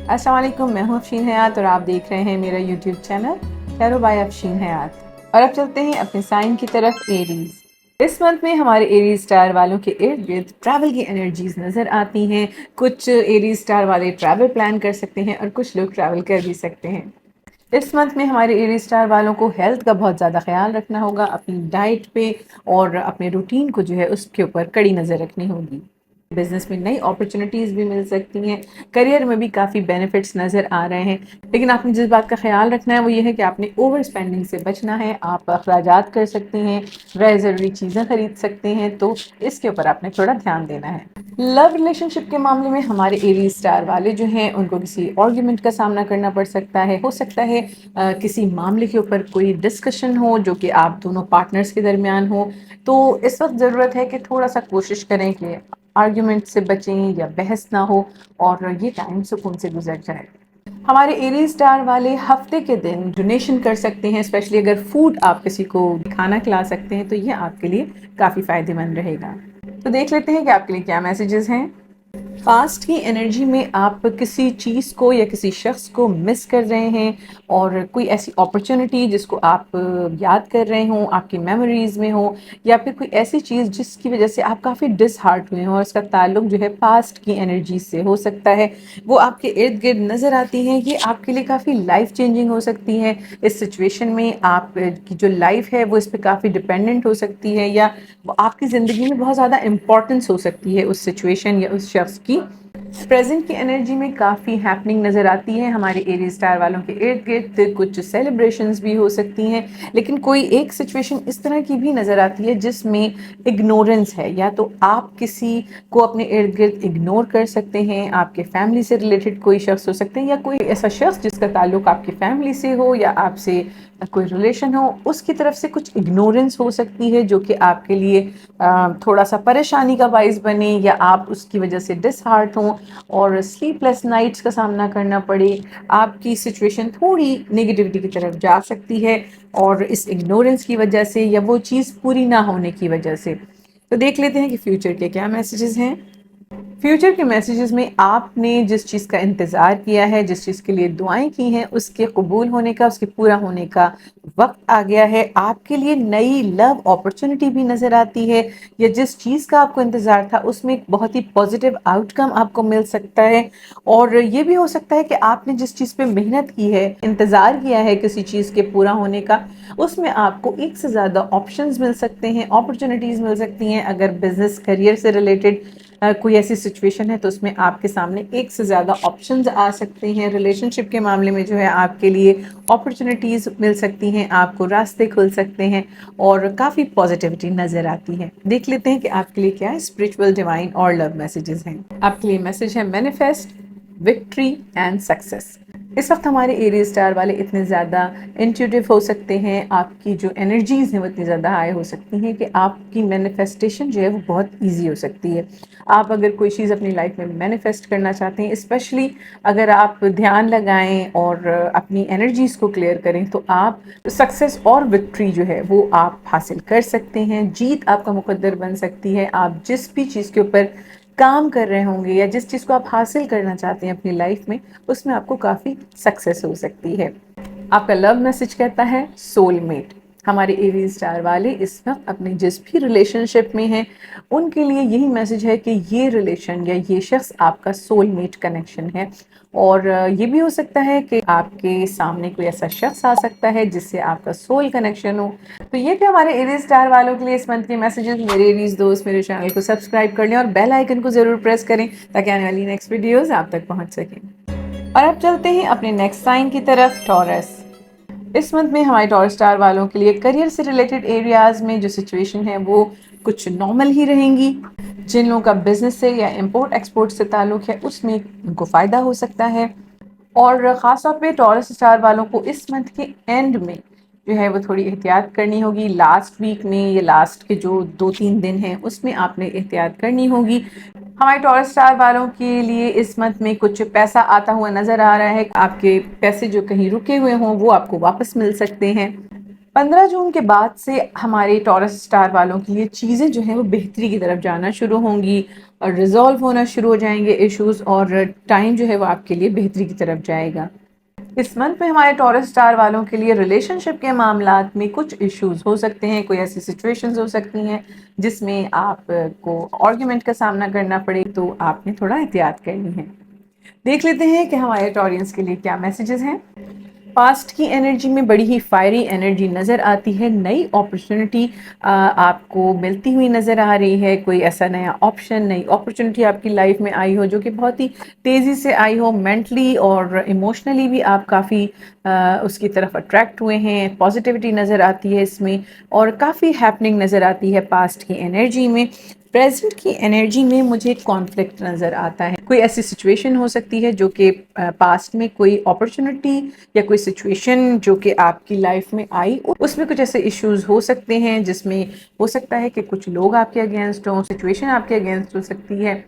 السلام علیکم، میں ہوں افشین حیات اور آپ دیکھ رہے ہیں میرا YouTube channel tarot by Afshin حیات۔ اور اب چلتے ہیں اپنے سائن کی طرف، ایریز۔ اس منتھ میں ہمارے ایریز اسٹار والوں کے ارد گرد ٹریول کی انرجیز نظر آتی ہیں۔ کچھ ایریز اسٹار والے ٹریول پلان کر سکتے ہیں اور کچھ لوگ ٹریول کر بھی سکتے ہیں۔ اس منتھ میں ہمارے ایریز اسٹار والوں کو ہیلتھ کا بہت زیادہ خیال رکھنا ہوگا، اپنی ڈائٹ پہ اور اپنے روٹین کو جو ہے اس کے اوپر کڑی نظر رکھنی ہوگی۔ بزنس میں نئی اپرچونیٹیز بھی مل سکتی ہیں، کریئر میں بھی کافی بینیفٹس نظر آ رہے ہیں، لیکن آپ نے جس بات کا خیال رکھنا ہے وہ یہ ہے کہ آپ نے اوور اسپینڈنگ سے بچنا ہے۔ آپ اخراجات کر سکتے ہیں، غیر ضروری چیزیں خرید سکتے ہیں، تو اس کے اوپر آپ نے تھوڑا دھیان دینا ہے۔ لو ریلیشن شپ کے معاملے میں ہمارے ایریز اسٹار والے جو ہیں ان کو کسی آرگیومنٹ کا سامنا کرنا پڑ سکتا ہے۔ ہو سکتا ہے کسی معاملے کے اوپر کوئی ڈسکشن ہو جو کہ آپ دونوں پارٹنرز کے درمیان ہو، تو اس وقت ضرورت ہے کہ تھوڑا سا کوشش کریں کہ آرگیومنٹ سے بچیں یا بحث نہ ہو اور یہ ٹائم سکون سے گزر جائے۔ ہمارے ایریز اسٹار والے ہفتے کے دن ڈونیشن کر سکتے ہیں، اسپیشلی اگر فوڈ آپ کسی کو کھانا کھلا سکتے ہیں تو یہ آپ کے لیے کافی فائدہ مند رہے گا۔ تو دیکھ لیتے ہیں کہ آپ کے لیے کیا میسیجز ہیں۔ پاسٹ کی انرجی میں آپ کسی چیز کو یا کسی شخص کو مس کر رہے ہیں، اور کوئی ایسی اپرچونٹی جس کو آپ یاد کر رہے ہوں، آپ کی میموریز میں ہو، یا پھر کوئی ایسی چیز جس کی وجہ سے آپ کافی ڈس ہارٹ ہوئے ہوں اور اس کا تعلق جو ہے پاسٹ کی انرجی سے ہو سکتا ہے، وہ آپ کے ارد گرد نظر آتی ہیں۔ یہ آپ کے لیے کافی لائف چینجنگ ہو سکتی ہے۔ اس سچویشن میں آپ کی جو لائف ہے وہ اس پہ کافی ڈپینڈنٹ ہو سکتی ہے، یا آپ کی زندگی میں بہت زیادہ امپورٹنس ہو سکتی ہے اس سچویشن یا اس شخص کی۔ پریزنٹ کی انرجی میں کافی ہیپننگ نظر آتی ہے ہمارے ایریز اسٹار والوں کے ارد گرد، کچھ سیلیبریشنز بھی ہو سکتی ہیں، لیکن کوئی ایک سچویشن اس طرح کی بھی نظر آتی ہے جس میں اگنورنس ہے، یا تو آپ کسی کو اپنے ارد گرد اگنور کر سکتے ہیں، آپ کے فیملی سے ریلیٹڈ کوئی شخص ہو سکتے ہیں، یا کوئی ایسا شخص جس کا تعلق آپ کی فیملی سے ہو یا آپ سے کوئی ریلیشن ہو، اس کی طرف سے کچھ اگنورنس ہو سکتی ہے جو کہ آپ کے لیے تھوڑا سا پریشانی کا باعث بنے، یا آپ اس کی وجہ سے ڈس ہارٹ ہوں اور سلیپ لیس نائٹس کا سامنا کرنا پڑے۔ آپ کی سچویشن تھوڑی نیگیٹیوٹی کی طرف جا سکتی ہے، اور اس اگنورنس کی وجہ سے یا وہ چیز پوری نہ ہونے کی وجہ سے۔ تو دیکھ لیتے ہیں کہ فیوچر کے کیا میسیجز ہیں۔ فیوچر کے میسیجز میں آپ نے جس چیز کا انتظار کیا ہے، جس چیز کے لیے دعائیں کی ہیں، اس کے قبول ہونے کا، اس کے پورا ہونے کا وقت آ گیا ہے۔ آپ کے لیے نئی لو اپرچونٹی بھی نظر آتی ہے، یا جس چیز کا آپ کو انتظار تھا اس میں ایک بہت ہی پازیٹیو آؤٹ کم آپ کو مل سکتا ہے۔ اور یہ بھی ہو سکتا ہے کہ آپ نے جس چیز پہ محنت کی ہے، انتظار کیا ہے کسی چیز کے پورا ہونے کا، اس میں آپ کو ایک سے زیادہ آپشنز مل سکتے ہیں، اپرچونٹیز مل سکتی ہیں۔ اگر بزنس کریئر سے ریلیٹڈ کوئی ایسی سچویشن ہے تو اس میں آپ کے سامنے ایک سے زیادہ آپشنز آ سکتے ہیں۔ ریلیشن شپ کے معاملے میں جو ہے آپ کے لیے اپرچونٹیز مل سکتی ہیں، آپ کو راستے کھل سکتے ہیں، اور کافی پازیٹیوٹی نظر آتی ہے۔ دیکھ لیتے ہیں کہ آپ کے لیے کیا اسپرچول، ڈیوائن اور لو میسیجز ہیں۔ آپ کے لیے میسیج ہے مینیفیسٹ، وکٹری اینڈ سکسیس۔ اس وقت ہمارے ایریز اسٹار والے اتنے زیادہ انٹیوٹیو ہو سکتے ہیں، آپ کی جو انرجیز ہیں وہ اتنی زیادہ ہائی ہو سکتی ہیں کہ آپ کی مینیفیسٹیشن جو ہے وہ بہت ایزی ہو سکتی ہے۔ آپ اگر کوئی چیز اپنی لائف میں مینیفیسٹ کرنا چاہتے ہیں، اسپیشلی اگر آپ دھیان لگائیں اور اپنی انرجیز کو کلیئر کریں، تو آپ سکسیس اور وکٹری جو ہے وہ آپ حاصل کر سکتے ہیں۔ جیت آپ کا مقدر بن سکتی ہے۔ آپ جس بھی چیز کے اوپر کام کر رہے ہوں گے یا جس چیز کو آپ حاصل کرنا چاہتے ہیں اپنی لائف میں، اس میں آپ کو کافی سکسیس ہو سکتی ہے۔ آپ کا لو میسج کہتا ہے سول میٹ۔ ہمارے ایریز اسٹار والے اس وقت اپنے جس بھی ریلیشن شپ میں ہیں، ان کے لیے یہی میسج ہے کہ یہ ریلیشن یا یہ شخص آپ کا سول میٹ کنیکشن ہے، اور یہ بھی ہو سکتا ہے کہ آپ کے سامنے کوئی ایسا شخص آ سکتا ہے جس سے آپ کا سول کنیکشن ہو۔ تو یہ تھے ہمارے ایریز اسٹار والوں کے لیے اس منتھ کے میسیجز۔ میرے ایریز دوست میرے چینل کو سبسکرائب کر لیں اور بیل آئیکن کو ضرور پریس کریں تاکہ آنے والی نیکسٹ ویڈیوز آپ تک پہنچ سکیں۔ اور اب چلتے ہیں اپنے نیکسٹ سائن کی طرف، ٹورس۔ اس منتھ میں ہمارے ٹورس اسٹار والوں کے لیے کریئر سے ریلیٹڈ ایریاز میں جو سچویشن ہے وہ کچھ نارمل ہی رہیں گی۔ جن لوگوں کا بزنس سے یا امپورٹ ایکسپورٹ سے تعلق ہے اس میں ان کو فائدہ ہو سکتا ہے، اور خاص طور پہ ٹورس اسٹار والوں کو اس منتھ کے اینڈ میں جو ہے وہ تھوڑی احتیاط کرنی ہوگی۔ لاسٹ ویک میں یا لاسٹ کے جو 2-3 دن ہیں اس میں آپ نے احتیاط کرنی ہوگی۔ ہمارے ٹورس اسٹار والوں کے لیے اس منتھ میں کچھ پیسہ آتا ہوا نظر آ رہا ہے۔ آپ کے پیسے جو کہیں رکے ہوئے ہوں وہ آپ کو واپس مل سکتے ہیں۔ 15 जून के बाद से हमारे टॉरस स्टार वालों के लिए चीज़ें जो हैं वो बेहतरी की तरफ जाना शुरू होंगी और रिजॉल्व होना शुरू हो जाएंगे इश्यूज, और टाइम जो है वो आपके लिए बेहतरी की तरफ जाएगा। इस मंथ में हमारे टॉरस स्टार वालों के लिए रिलेशनशिप के मामलात में कुछ इश्यूज हो सकते हैं, कोई ऐसी सिचुएशंस हो सकती हैं जिसमें आपको आर्ग्यूमेंट का सामना करना पड़े, तो आपने थोड़ा एहतियात करनी है। देख लेते हैं कि हमारे टॉरियंस के लिए क्या मैसेजेस हैं। पास्ट की एनर्जी में बड़ी ही फायरी एनर्जी नज़र आती है। नई अपॉर्चुनिटी आपको मिलती हुई नज़र आ रही है। कोई ऐसा नया ऑप्शन, नई अपॉर्चुनिटी आपकी लाइफ में आई हो जो कि बहुत ही तेज़ी से आई हो। मेंटली और इमोशनली भी आप काफ़ी उसकी तरफ अट्रैक्ट हुए हैं। पॉजिटिविटी नज़र आती है इसमें और काफ़ी हैपनिंग नज़र आती है पास्ट की एनर्जी में। प्रेजेंट की एनर्जी में मुझे कॉन्फ्लिक्ट नज़र आता है। कोई ऐसी सिचुएशन हो सकती है जो कि पास्ट में कोई अपॉर्चुनिटी या कोई सिचुएशन जो कि आपकी लाइफ में आई, उसमें कुछ ऐसे इश्यूज हो सकते हैं जिसमें हो सकता है कि कुछ लोग आपके अगेंस्ट हों, सिचुएशन आपके अगेंस्ट हो सकती है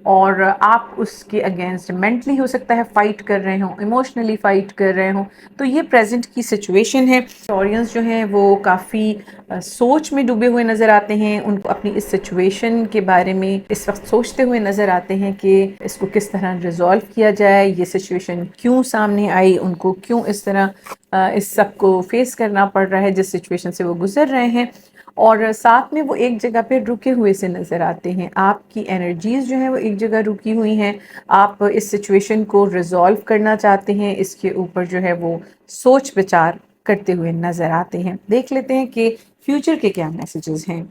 और आप उसके अगेंस्ट मेंटली हो सकता है फाइट कर रहे हों, इमोशनली फाइट कर रहे हों। तो ये प्रेजेंट की सिचुएशन है। टॉरियंस जो हैं वो काफ़ी सोच में डूबे हुए नज़र आते हैं। उनको अपनी इस सिचुएशन के बारे में इस वक्त सोचते हुए नज़र आते हैं कि इसको किस तरह रिजॉल्व किया जाए, ये सिचुएशन क्यों सामने आई, उनको क्यों इस तरह इस सब को फेस करना पड़ रहा है जिस सिचुएशन से वो गुजर रहे हैं। और साथ में वो एक जगह पे रुके हुए से नज़र आते हैं। आपकी एनर्जीज़ जो हैं वो एक जगह रुकी हुई हैं। आप इस सिचुएशन को रिजॉल्व करना चाहते हैं, इसके ऊपर जो है वो सोच विचार करते हुए नज़र आते हैं। देख लेते हैं कि फ्यूचर के क्या मैसेजेस हैं।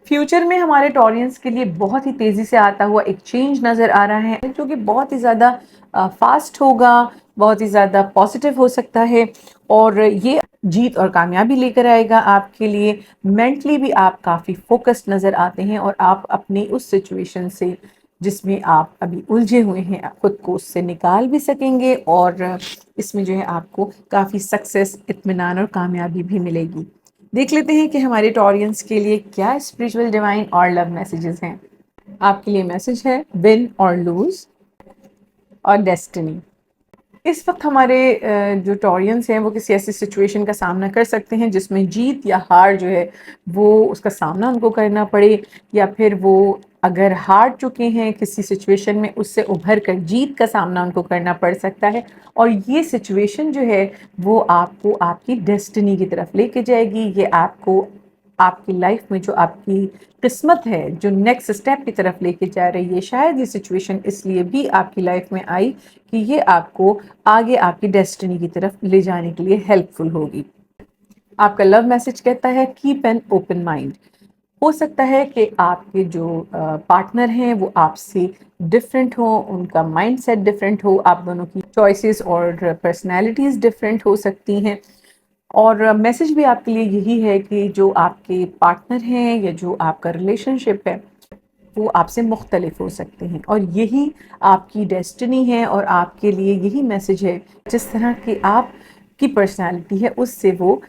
फ्यूचर में हमारे टॉरियंस के लिए बहुत ही तेज़ी से आता हुआ एक चेंज नज़र आ रहा है जो कि बहुत ही ज़्यादा फास्ट होगा, बहुत ही ज़्यादा पॉजिटिव हो सकता है और ये जीत और कामयाबी लेकर आएगा आपके लिए। मेंटली भी आप काफ़ी फोकस्ड नज़र आते हैं और आप अपनी उस सिचुएशन से जिसमें आप अभी उलझे हुए हैं खुद को उससे निकाल भी सकेंगे और इसमें जो है आपको काफ़ी सक्सेस, इत्मीनान और कामयाबी भी मिलेगी। देख लेते हैं कि हमारे टॉरियंस के लिए क्या स्पिरिचुअल, डिवाइन और लव मैसेजेस हैं। आपके लिए मैसेज है विन और लूज और डेस्टिनी। इस वक्त हमारे जो टॉरियंस हैं वो किसी ऐसी सिचुएशन का सामना कर सकते हैं जिसमें जीत या हार जो है वो उसका सामना उनको करना पड़े, या फिर वो अगर हार चुके हैं किसी सिचुएशन में उससे उभर कर जीत का सामना उनको करना पड़ सकता है। और ये सिचुएशन जो है वो आपको आपकी डेस्टिनी की तरफ लेके जाएगी। ये आपको आपकी लाइफ में जो आपकी किस्मत है, जो नेक्स्ट स्टेप की तरफ लेके जा रही है। शायद ये सिचुएशन इसलिए भी आपकी लाइफ में आई कि ये आपको आगे आपकी डेस्टिनी की तरफ ले जाने के लिए हेल्पफुल होगी। आपका लव मैसेज कहता है कीप एन ओपन माइंड। हो सकता है कि आपके जो पार्टनर हैं वो आपसे डिफरेंट हो, उनका माइंडसेट डिफरेंट हो, आप दोनों की चॉइसेस और पर्सनैलिटीज़ डिफरेंट हो सकती हैं। और मैसेज भी आपके लिए यही है कि जो आपके पार्टनर हैं या जो आपका रिलेशनशिप है वो आपसे मुख्तलिफ हो सकते हैं और यही आपकी डेस्टिनी है और आपके लिए यही मैसेज है। जिस तरह की आपकी पर्सनालिटी है उससे वो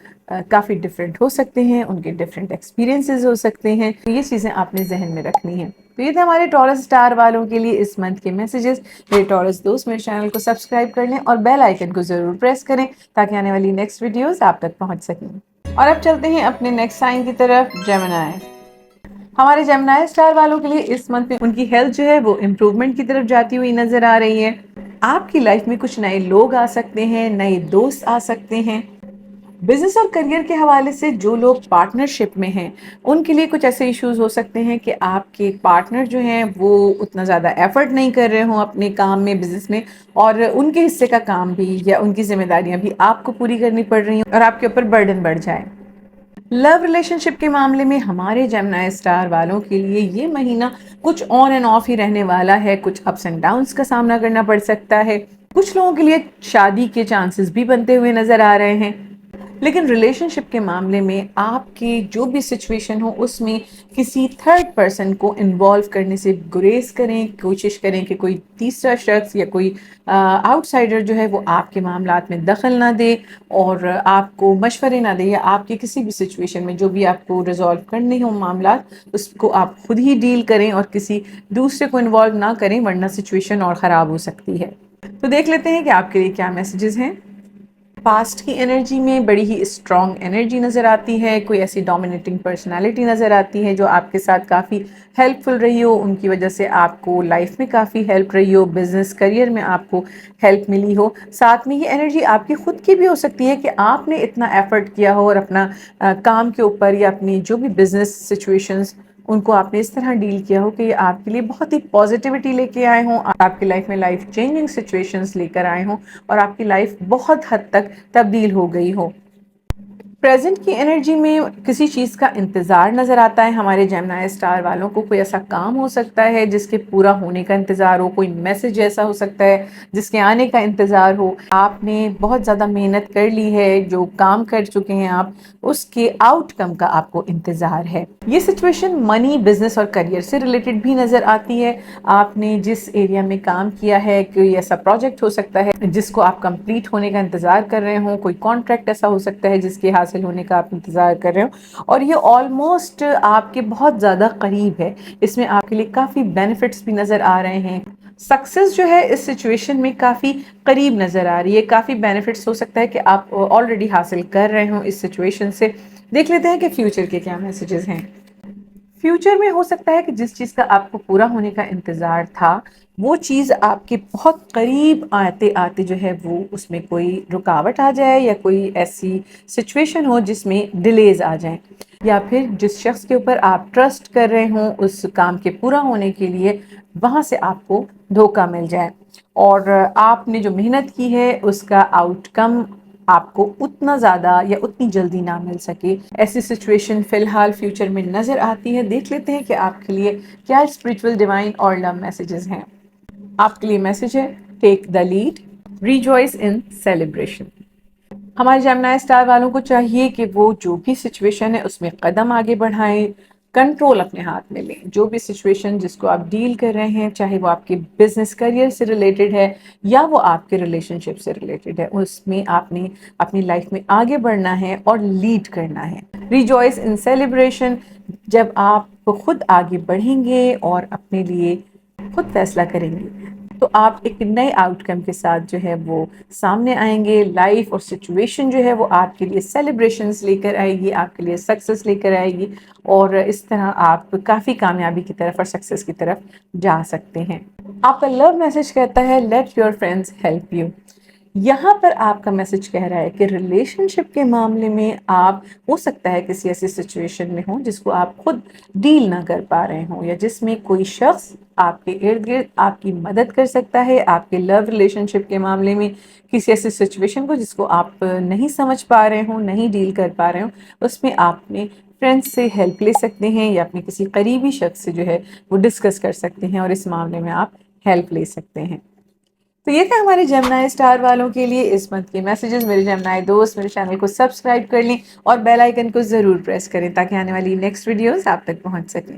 काफ़ी डिफरेंट हो सकते हैं, उनके डिफरेंट एक्सपीरियंसेस हो सकते हैं। तो ये चीज़ें आपने जहन में रखनी है। तो ये थे हमारे टॉरस स्टार वालों के लिए इस मंथ के मैसेजेस। मेरे टॉरस दोस्त मेरे चैनल को सब्सक्राइब कर लें और बेल आइकन को ज़रूर प्रेस करें ताकि आने वाली नेक्स्ट वीडियोस आप तक पहुंच सकें। और अब चलते हैं अपने नेक्स्ट साइन की तरफ, जेमिनी। हमारे जेमिनी स्टार वालों के लिए इस मंथ में उनकी हेल्थ जो है वो इम्प्रूवमेंट की तरफ जाती हुई नजर आ रही है। आपकी लाइफ में कुछ नए लोग आ सकते हैं, नए दोस्त आ सकते हैं। बिजनेस और करियर के हवाले से जो लोग पार्टनरशिप में हैं उनके लिए कुछ ऐसे इश्यूज हो सकते हैं कि आपके पार्टनर जो हैं वो उतना ज़्यादा एफर्ट नहीं कर रहे हों अपने काम में, बिजनेस में, और उनके हिस्से का काम भी या उनकी जिम्मेदारियां भी आपको पूरी करनी पड़ रही हैं और आपके ऊपर बर्डन बढ़ जाए। लव रिलेशनशिप के मामले में हमारे जेमिनी स्टार वालों के लिए ये महीना कुछ ऑन एंड ऑफ ही रहने वाला है। कुछ अप्स एंड डाउन्स का सामना करना पड़ सकता है। कुछ लोगों के लिए शादी के चांसेस भी बनते हुए नजर आ रहे हैं। लेकिन रिलेशनशिप के मामले में आपकी जो भी सिचुएशन हो उसमें किसी थर्ड पर्सन को इन्वॉल्व करने से गुरेज करें। कोशिश करें कि कोई तीसरा शख्स या कोई आउटसाइडर जो है वो आपके मामलात में दखल ना दे और आपको मशवरे ना दे, या आपकी किसी भी सिचुएशन में जो भी आपको रिजॉल्व करने हो मामलात उसको आप खुद ही डील करें और किसी दूसरे को इन्वॉल्व ना करें, वरना सिचुएशन और ख़राब हो सकती है। तो देख लेते हैं कि आपके लिए क्या मैसेजेस हैं। पास्ट की एनर्जी में बड़ी ही स्ट्रॉन्ग एनर्जी नज़र आती है, कोई ऐसी डोमिनेटिंग पर्सनालिटी नज़र आती है जो आपके साथ काफ़ी हेल्पफुल रही हो, उनकी वजह से आपको लाइफ में काफ़ी हेल्प रही हो, बिजनेस करियर में आपको हेल्प मिली हो। साथ में ये एनर्जी आपकी खुद की भी हो सकती है कि आपने इतना एफर्ट किया हो और अपना काम के ऊपर या अपनी जो भी बिजनेस सिचुएशंस उनको आपने इस तरह डील किया हो कि ये आपके लिए बहुत ही पॉजिटिविटी लेके आए हों, आपकी लाइफ में लाइफ चेंजिंग सिचुएशंस लेकर आए हों और आपकी लाइफ बहुत हद तक तब्दील हो गई हो। प्रेजेंट की एनर्जी में किसी चीज़ का इंतज़ार नज़र आता है हमारे जेमिनी स्टार वालों को। कोई ऐसा काम हो सकता है जिसके पूरा होने का इंतज़ार हो, कोई मैसेज ऐसा हो सकता है जिसके आने का इंतज़ार हो। आपने बहुत ज़्यादा मेहनत कर ली है, जो काम कर चुके हैं आप, उसके आउटकम का आपको इंतज़ार है। ये सिचुएशन मनी, बिजनेस और करियर से रिलेटेड भी नज़र आती है। आपने जिस एरिया में काम किया है, कोई ऐसा प्रोजेक्ट हो सकता है जिसको आप कंप्लीट होने का इंतज़ार कर रहे हो, कोई कॉन्ट्रैक्ट ऐसा हो सकता है जिसके हासिल होने का आप इंतज़ार कर रहे हो और ये ऑलमोस्ट आपके बहुत ज़्यादा करीब है। इसमें आपके लिए काफ़ी बेनिफिट्स भी नज़र आ रहे हैं। सक्सेस जो है इस सिचुएशन में काफ़ी करीब नज़र आ रही है, काफ़ी बेनिफिट्स हो सकता है कि आप ऑलरेडी हासिल कर रहे हो इस सिचुएशन से। देख लेते हैं कि फ्यूचर के क्या मैसेजेस हैं। फ्यूचर में हो सकता है कि जिस चीज़ का आपको पूरा होने का इंतज़ार था, वो चीज़ आपके बहुत करीब आते आते जो है वो उसमें कोई रुकावट आ जाए या कोई ऐसी सिचुएशन हो जिसमें डिलेज आ जाए, या फिर जिस शख्स के ऊपर आप ट्रस्ट कर रहे हों उस काम के पूरा होने के लिए, वहाँ से आपको धोखा मिल जाए और आपने जो मेहनत की है उसका आउटकम आपको उतना ज़्यादा या उतनी जल्दी ना मिल सके। ऐसी सिचुएशन फ़िलहाल फ्यूचर में नज़र आती है। देख लेते हैं कि आपके लिए क्या स्पिरिचुअल, डिवाइन और लव मैसेजेस हैं। आपके लिए मैसेज है, take the lead, rejoice in celebration. हमारे जेमिनी स्टार वालों को चाहिए कि वो जो भी सिचुएशन है उसमें कदम आगे बढ़ाएं, कंट्रोल अपने हाथ में लें। जो भी सिचुएशन जिसको आप डील कर रहे हैं, चाहे वो आपके बिजनेस करियर से रिलेटेड है या वो आपके रिलेशनशिप से रिलेटेड है, उसमें आपने अपनी लाइफ में आगे बढ़ना है और लीड करना है। रिजॉइस इन सेलिब्रेशन, जब आप खुद आगे बढ़ेंगे और अपने लिए खुद फैसला करेंगे तो आप एक नए आउटकम के साथ जो है वो सामने आएंगे। लाइफ और सिचुएशन जो है वो आपके लिए सेलिब्रेशंस लेकर आएगी, आपके लिए सक्सेस लेकर आएगी और इस तरह आप काफ़ी कामयाबी की तरफ और सक्सेस की तरफ जा सकते हैं। आपका लव मैसेज कहता है, let your friends help you. यहाँ पर आपका मैसेज कह रहा है कि रिलेशनशिप के मामले में आप हो सकता है किसी ऐसी सिचुएशन में हो जिसको आप खुद डील ना कर पा रहे हो, या जिसमें कोई शख्स आपके इर्द गिर्द आपकी मदद कर सकता है आपके लव रिलेशनशिप के मामले में। किसी ऐसी सिचुएशन को जिसको आप नहीं समझ पा रहे हो, नहीं डील कर पा रहे हो, उसमें आपने फ्रेंड्स से हेल्प ले सकते हैं या अपने किसी करीबी शख्स से जो है वो डिस्कस कर सकते हैं और इस मामले में आप हेल्प ले सकते हैं। तो ये था हमारे जेमिनी स्टार वालों के लिए इस मंथ के मैसेजेस। मेरे जेमिनी दोस्त मेरे चैनल को सब्सक्राइब कर लें और बेल आइकन को ज़रूर प्रेस करें ताकि आने वाली नेक्स्ट वीडियोस आप तक पहुंच सकें।